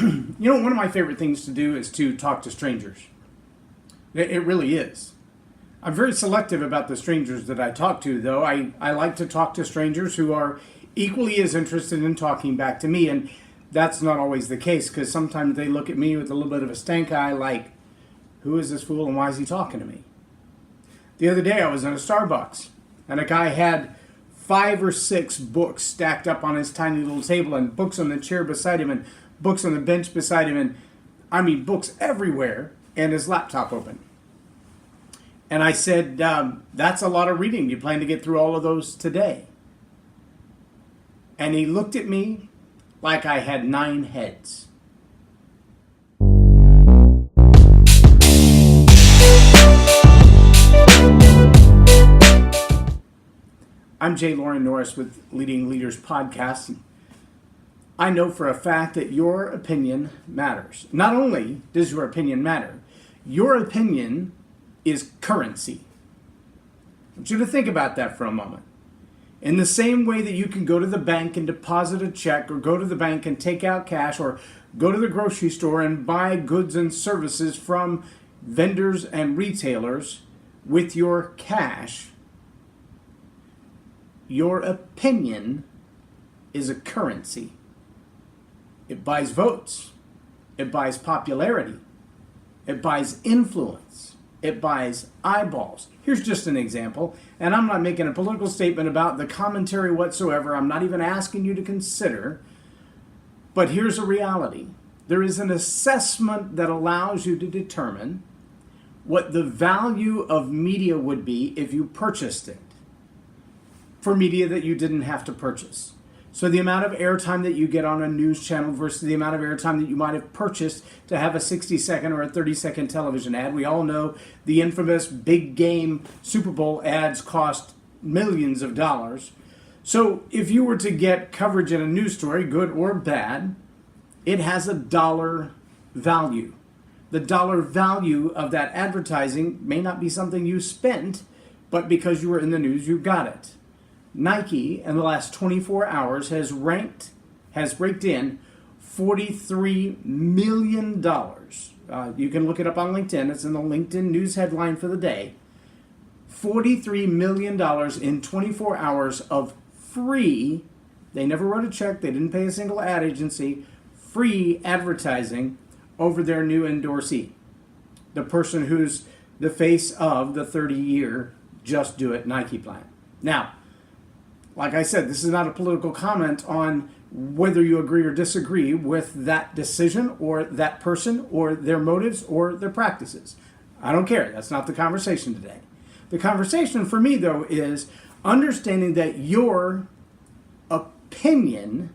One of my favorite things to do is to talk to strangers. It really is. I'm very selective about the strangers that I talk to, though. I like to talk to strangers who are equally as interested in talking back to me, and that's not always the case, because sometimes they look at me with a little bit of a stank eye like, who is this fool and why is he talking to me? The other day I was in a Starbucks, and a guy had 5 or 6 books stacked up on his tiny little table, and books on the chair beside him, and books on the bench beside him, and books everywhere, and his laptop open. And I said, that's a lot of reading. Do you plan to get through all of those today? And he looked at me like I had 9 heads. I'm J Loren Norris with Leading Leaders Podcast. I know for a fact that your opinion matters. Not only does your opinion matter, your opinion is currency. I want you to think about that for a moment. In the same way that you can go to the bank and deposit a check, or go to the bank and take out cash, or go to the grocery store and buy goods and services from vendors and retailers with your cash, your opinion is a currency. It buys votes. It buys popularity. It buys influence. It buys eyeballs. Here's just an example, and I'm not making a political statement about the commentary whatsoever. I'm not even asking you to consider, but here's a reality. There is an assessment that allows you to determine what the value of media would be if you purchased it, for media that you didn't have to purchase. So the amount of airtime that you get on a news channel versus the amount of airtime that you might have purchased to have a 60-second or a 30-second television ad. We all know the infamous big game Super Bowl ads cost millions of dollars. So if you were to get coverage in a news story, good or bad, it has a dollar value. The dollar value of that advertising may not be something you spent, but because you were in the news, you got it. Nike, in the last 24 hours, has raked in $43 million. You can look it up on LinkedIn. It's in the LinkedIn news headline for the day. $43 million in 24 hours of free, they never wrote a check, they didn't pay a single ad agency, free advertising over their new endorsee. The person who's the face of the 30-year Just Do It Nike plan. Now, like I said, this is not a political comment on whether you agree or disagree with that decision or that person or their motives or their practices. I don't care. That's not the conversation today. The conversation for me, though, is understanding that your opinion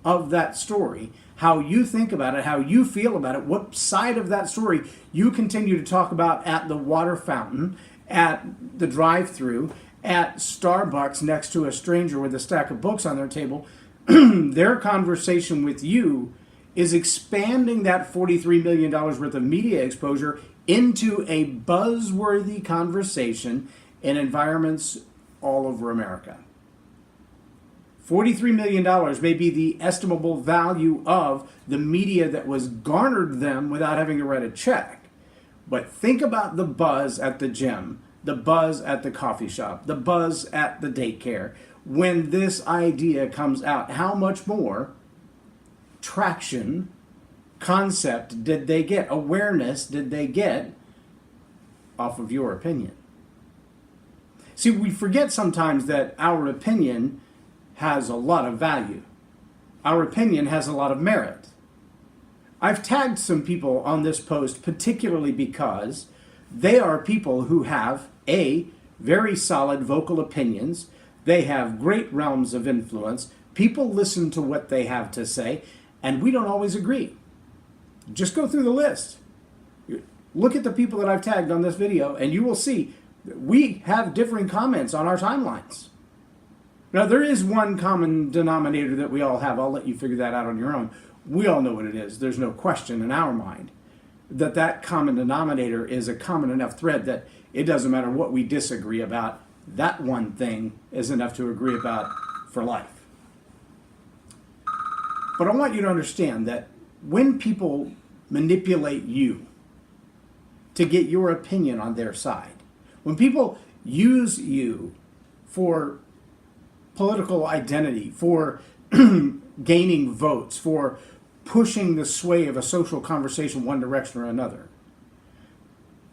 of that story, how you think about it, how you feel about it, what side of that story you continue to talk about at the water fountain, at the drive-thru, at Starbucks next to a stranger with a stack of books on their table, their conversation with you is expanding that $43 million worth of media exposure into a buzzworthy conversation in environments all over America. $43 million may be the estimable value of the media that was garnered them without having to write a check. But think about the buzz at the gym, the buzz at the coffee shop, the buzz at the daycare. When this idea comes out, how much more traction, concept did they get, awareness did they get off of your opinion? See, we forget sometimes that our opinion has a lot of value. Our opinion has a lot of merit. I've tagged some people on this post particularly because they are people who have, A, very solid vocal opinions. They have great realms of influence. People listen to what they have to say, and we don't always agree. Just go through the list. Look at the people that I've tagged on this video, and you will see that we have differing comments on our timelines. Now, there is one common denominator that we all have. I'll let you figure that out on your own. We all know what it is. There's no question in our mind that common denominator is a common enough thread that it doesn't matter what we disagree about. That one thing is enough to agree about for life. But I want you to understand that when people manipulate you to get your opinion on their side, when people use you for political identity, for gaining votes, for pushing the sway of a social conversation one direction or another,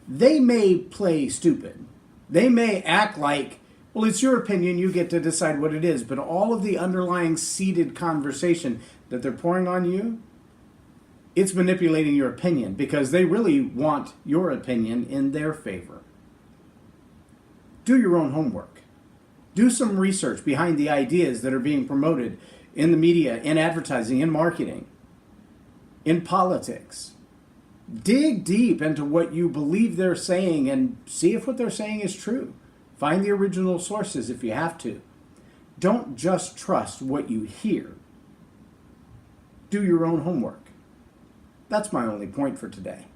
they may play stupid. They may act like, well, it's your opinion, you get to decide what it is, but all of the underlying seeded conversation that they're pouring on you, it's manipulating your opinion because they really want your opinion in their favor. Do your own homework. Do some research behind the ideas that are being promoted in the media, in advertising, in marketing, in politics. Dig deep into what you believe they're saying and see if what they're saying is true. Find the original sources if you have to. Don't just trust what you hear. Do your own homework. That's my only point for today.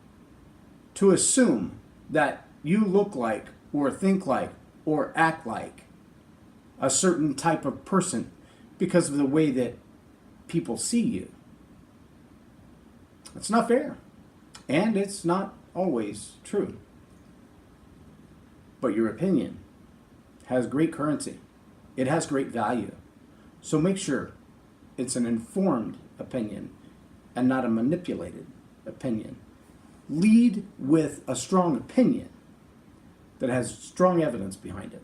To assume that you look like or think like or act like a certain type of person because of the way that people see you. It's not fair. And it's not always true. But your opinion has great currency. It has great value. So make sure it's an informed opinion and not a manipulated opinion. Lead with a strong opinion that has strong evidence behind it.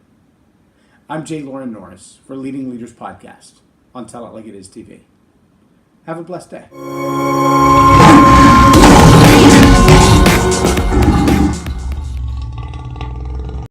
I'm J Loren Norris for Leading Leaders Podcast on Tell It Like It Is TV. Have a blessed day.